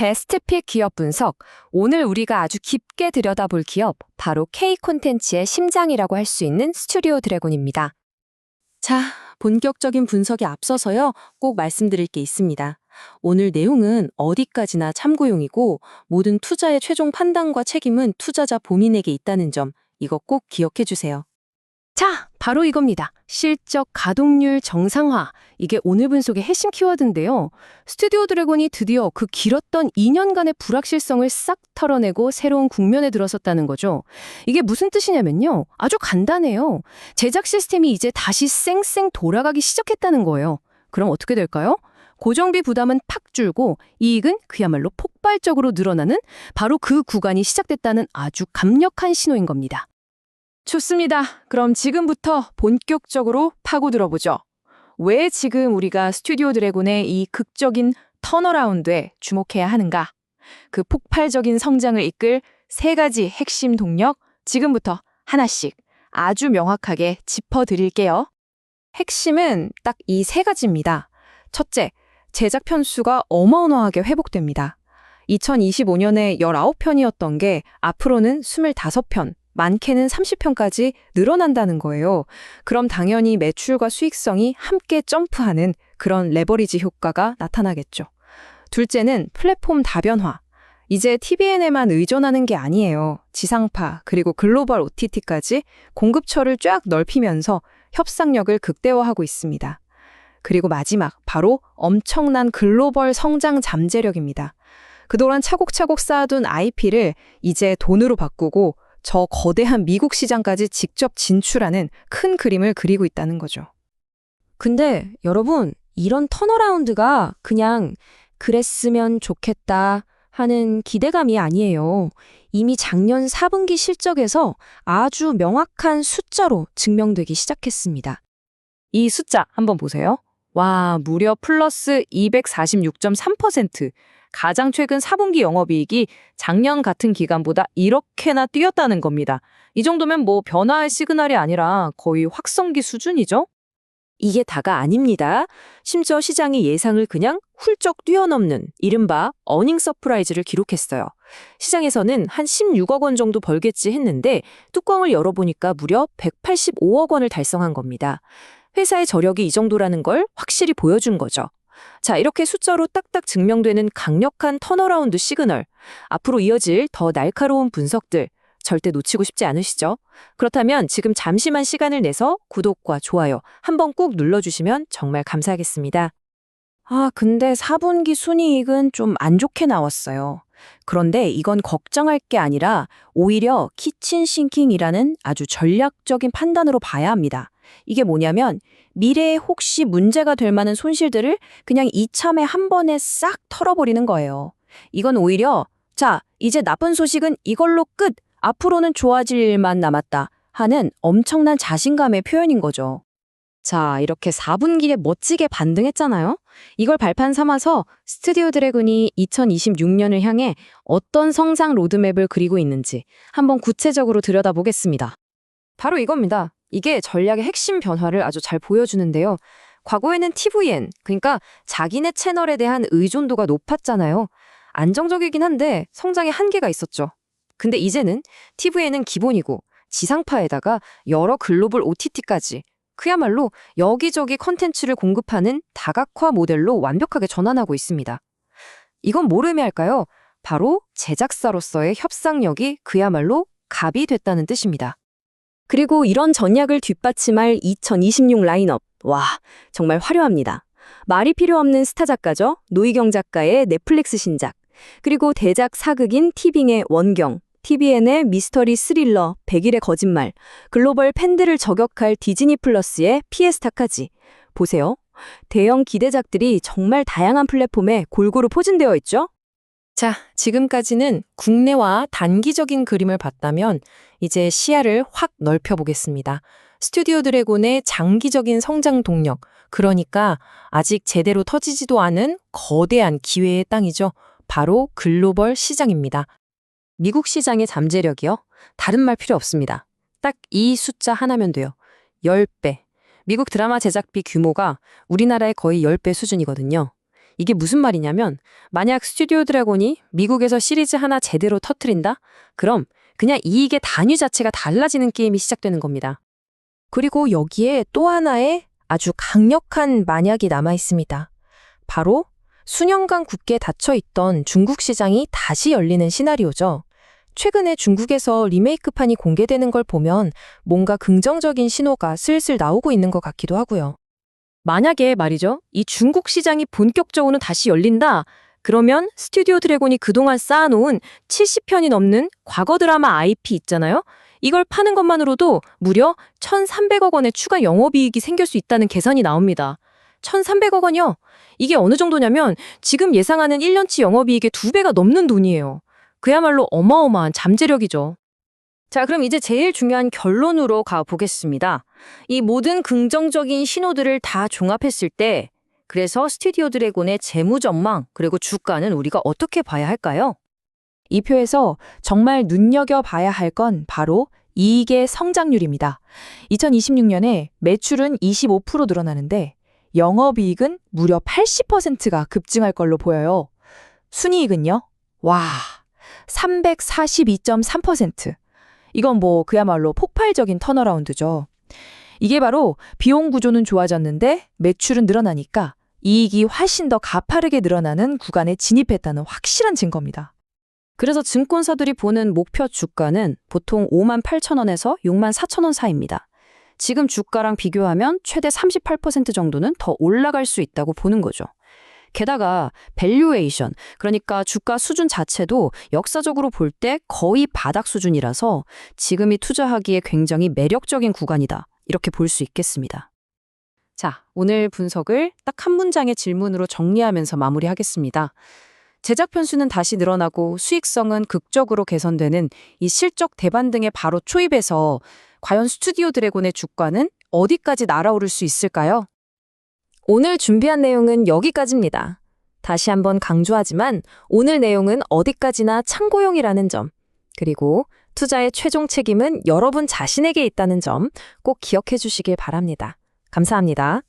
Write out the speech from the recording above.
베스트픽 기업 분석. 오늘 우리가 아주 깊게 들여다볼 기업, 바로 K 콘텐츠의 심장이라고 할 수 있는 스튜디오 드래곤입니다. 자, 본격적인 분석에 앞서서요, 꼭 말씀드릴 게 있습니다. 오늘 내용은 어디까지나 참고용이고 모든 투자의 최종 판단과 책임은 투자자 본인에게 있다는 점, 이거 꼭 기억해 주세요. 자, 바로 이겁니다. 실적 가동률 정상화. 이게 오늘 분석의 핵심 키워드인데요. 스튜디오 드래곤이 드디어 그 길었던 2년간의 불확실성을 싹 털어내고 새로운 국면에 들어섰다는 거죠. 이게 무슨 뜻이냐면요. 아주 간단해요. 제작 시스템이 이제 다시 쌩쌩 돌아가기 시작했다는 거예요. 그럼 어떻게 될까요? 고정비 부담은 팍 줄고 이익은 그야말로 폭발적으로 늘어나는 바로 그 구간이 시작됐다는 아주 강력한 신호인 겁니다. 좋습니다. 그럼 지금부터 본격적으로 파고들어보죠. 왜 지금 우리가 스튜디오 드래곤의 이 극적인 턴어라운드에 주목해야 하는가? 그 폭발적인 성장을 이끌 세 가지 핵심 동력, 지금부터 하나씩 아주 명확하게 짚어드릴게요. 핵심은 딱 이 세 가지입니다. 첫째, 제작 편수가 어마어마하게 회복됩니다. 2025년에 19편이었던 게 앞으로는 25편, 많게는 30편까지 늘어난다는 거예요. 그럼 당연히 매출과 수익성이 함께 점프하는 그런 레버리지 효과가 나타나겠죠. 둘째는 플랫폼 다변화. 이제 TVN에만 의존하는 게 아니에요. 지상파 그리고 글로벌 OTT까지 공급처를 쫙 넓히면서 협상력을 극대화하고 있습니다. 그리고 마지막, 바로 엄청난 글로벌 성장 잠재력입니다. 그동안 차곡차곡 쌓아둔 IP를 이제 돈으로 바꾸고 저 거대한 미국 시장까지 직접 진출하는 큰 그림을 그리고 있다는 거죠. 근데 여러분, 이런 턴어라운드가 그냥 그랬으면 좋겠다 하는 기대감이 아니에요. 이미 작년 4분기 실적에서 아주 명확한 숫자로 증명되기 시작했습니다. 이 숫자 한번 보세요. 와, 무려 플러스 246.3%. 가장 최근 4분기 영업이익이 작년 같은 기간보다 이렇게나 뛰었다는 겁니다. 이 정도면 뭐 변화의 시그널이 아니라 거의 확성기 수준이죠? 이게 다가 아닙니다. 심지어 시장이 예상을 그냥 훌쩍 뛰어넘는 이른바 어닝 서프라이즈를 기록했어요. 시장에서는 한 16억 원 정도 벌겠지 했는데 뚜껑을 열어보니까 무려 185억 원을 달성한 겁니다. 회사의 저력이 이 정도라는 걸 확실히 보여준 거죠. 자, 이렇게 숫자로 딱딱 증명되는 강력한 턴어라운드 시그널. 앞으로 이어질 더 날카로운 분석들 절대 놓치고 싶지 않으시죠? 그렇다면 지금 잠시만 시간을 내서 구독과 좋아요 한번 꼭 눌러주시면 정말 감사하겠습니다. 근데 4분기 순이익은 좀 안 좋게 나왔어요. 그런데 이건 걱정할 게 아니라 오히려 키친 싱킹이라는 아주 전략적인 판단으로 봐야 합니다. 이게 뭐냐면 미래에 혹시 문제가 될 만한 손실들을 그냥 이참에 한 번에 싹 털어버리는 거예요. 이건 오히려 자, 이제 나쁜 소식은 이걸로 끝! 앞으로는 좋아질 일만 남았다 하는 엄청난 자신감의 표현인 거죠. 자, 이렇게 4분기에 멋지게 반등했잖아요. 이걸 발판 삼아서 스튜디오 드래곤이 2026년을 향해 어떤 성장 로드맵을 그리고 있는지 한번 구체적으로 들여다보겠습니다. 바로 이겁니다. 이게 전략의 핵심 변화를 아주 잘 보여주는데요. 과거에는 TVN, 그러니까 자기네 채널에 대한 의존도가 높았잖아요. 안정적이긴 한데 성장의 한계가 있었죠. 근데 이제는 TVN은 기본이고 지상파에다가 여러 글로벌 OTT까지 그야말로 여기저기 컨텐츠를 공급하는 다각화 모델로 완벽하게 전환하고 있습니다. 이건 뭘 의미할까요? 바로 제작사로서의 협상력이 그야말로 갑이 됐다는 뜻입니다. 그리고 이런 전략을 뒷받침할 2026 라인업. 와, 정말 화려합니다. 말이 필요 없는 스타 작가죠. 노희경 작가의 넷플릭스 신작. 그리고 대작 사극인 티빙의 원경, TVN의 미스터리 스릴러 100일의 거짓말, 글로벌 팬들을 저격할 디즈니 플러스의 피에스타까지. 보세요. 대형 기대작들이 정말 다양한 플랫폼에 골고루 포진되어 있죠? 자, 지금까지는 국내와 단기적인 그림을 봤다면 이제 시야를 확 넓혀보겠습니다. 스튜디오 드래곤의 장기적인 성장 동력, 그러니까 아직 제대로 터지지도 않은 거대한 기회의 땅이죠. 바로 글로벌 시장입니다. 미국 시장의 잠재력이요? 다른 말 필요 없습니다. 딱 이 숫자 하나면 돼요. 10배. 미국 드라마 제작비 규모가 우리나라의 거의 10배 수준이거든요. 이게 무슨 말이냐면 만약 스튜디오 드래곤이 미국에서 시리즈 하나 제대로 터트린다? 그럼 그냥 이익의 단위 자체가 달라지는 게임이 시작되는 겁니다. 그리고 여기에 또 하나의 아주 강력한 만약이 남아 있습니다. 바로 수년간 굳게 닫혀있던 중국 시장이 다시 열리는 시나리오죠. 최근에 중국에서 리메이크판이 공개되는 걸 보면 뭔가 긍정적인 신호가 슬슬 나오고 있는 것 같기도 하고요. 만약에 말이죠. 이 중국 시장이 본격적으로 다시 열린다. 그러면 스튜디오 드래곤이 그동안 쌓아놓은 70편이 넘는 과거 드라마 IP 있잖아요. 이걸 파는 것만으로도 무려 1,300억 원의 추가 영업이익이 생길 수 있다는 계산이 나옵니다. 1,300억 원이요? 이게 어느 정도냐면 지금 예상하는 1년치 영업이익의 2배가 넘는 돈이에요. 그야말로 어마어마한 잠재력이죠. 자, 그럼 이제 제일 중요한 결론으로 가보겠습니다. 이 모든 긍정적인 신호들을 다 종합했을 때 그래서 스튜디오 드래곤의 재무 전망 그리고 주가는 우리가 어떻게 봐야 할까요? 이 표에서 정말 눈여겨봐야 할 건 바로 이익의 성장률입니다. 2026년에 매출은 25% 늘어나는데 영업이익은 무려 80%가 급증할 걸로 보여요. 순이익은요? 와, 342.3%. 이건 그야말로 폭발적인 턴어라운드죠. 이게 바로 비용 구조는 좋아졌는데 매출은 늘어나니까 이익이 훨씬 더 가파르게 늘어나는 구간에 진입했다는 확실한 증거입니다. 그래서 증권사들이 보는 목표 주가는 보통 58,000원에서 64,000원 사이입니다. 지금 주가랑 비교하면 최대 38% 정도는 더 올라갈 수 있다고 보는 거죠. 게다가 밸류에이션, 그러니까 주가 수준 자체도 역사적으로 볼 때 거의 바닥 수준이라서 지금이 투자하기에 굉장히 매력적인 구간이다. 이렇게 볼 수 있겠습니다. 자, 오늘 분석을 딱 한 문장의 질문으로 정리하면서 마무리하겠습니다. 제작 편수는 다시 늘어나고 수익성은 극적으로 개선되는 이 실적 대반등의 바로 초입에서 과연 스튜디오 드래곤의 주가는 어디까지 날아오를 수 있을까요? 오늘 준비한 내용은 여기까지입니다. 다시 한번 강조하지만 오늘 내용은 어디까지나 참고용이라는 점, 그리고 투자의 최종 책임은 여러분 자신에게 있다는 점 꼭 기억해 주시길 바랍니다. 감사합니다.